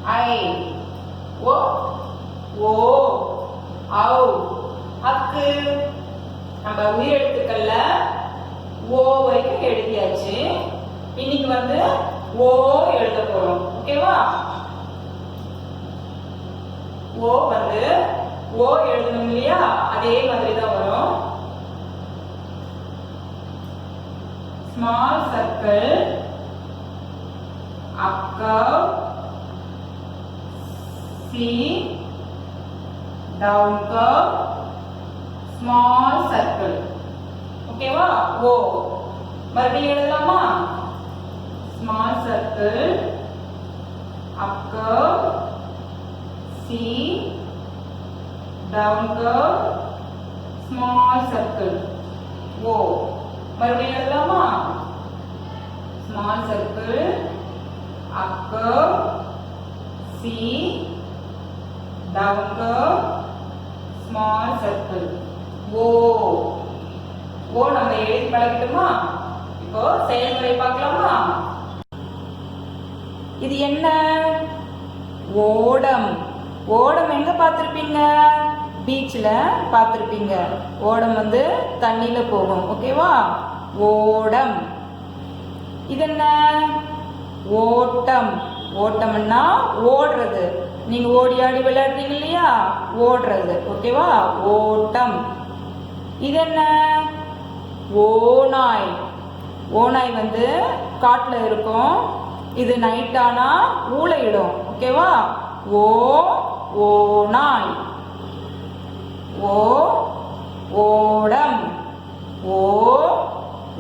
ஐ. ஓ ஓ ஔ. அக்கு. நம்ம உயிரெழுத்துக்கள்ல ஓ வரைக்கும் எழுதியாச்சு. இன்னைக்கு வந்து ஓ எழுத போறோம். ஓகேவா? ஓ வந்து ஓ எழுதணும் இல்லையா? அதே மாதிரி தான் வரும். Small circle, up curve, C, down curve, small circle. ஓகேவா? ஓ மறுபடியும் எழுதலாமா? small circle, up curve, C, down curve, small circle. ஓ மறுபடியும் எழுதலாமா? small circle, up curve, C, down curve, small circle. ஓ ஓ நம்ம எழுதி பழகிட்டோமா? இப்போ செயல்முறை பார்க்கலாமா? இது என்ன? ஓடம். ஓடம் எங்க பார்த்திருப்பீங்க? பீச்ல பார்த்திருப்பீங்க. ஓடம் வந்து தண்ணியில போகும். ஓகேவா? ஓடம். இது என்ன? ஓட்டம். ஓட்டம்னா ஓடுறது. நீங்க ஓடி ஆடி விளையாடுறீங்க இல்லையா? ஓடுறது. ஓகேவா? ஓட்டம். இது என்ன? ஓநாய். ஓநாய் வந்து காட்டுல இருக்கும். இது நைட் ஆனா ஊளையிடும். ஓகேவா? ஓநாய். ஓடம்.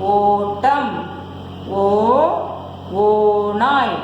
ஓட்டம். ஓநாய்.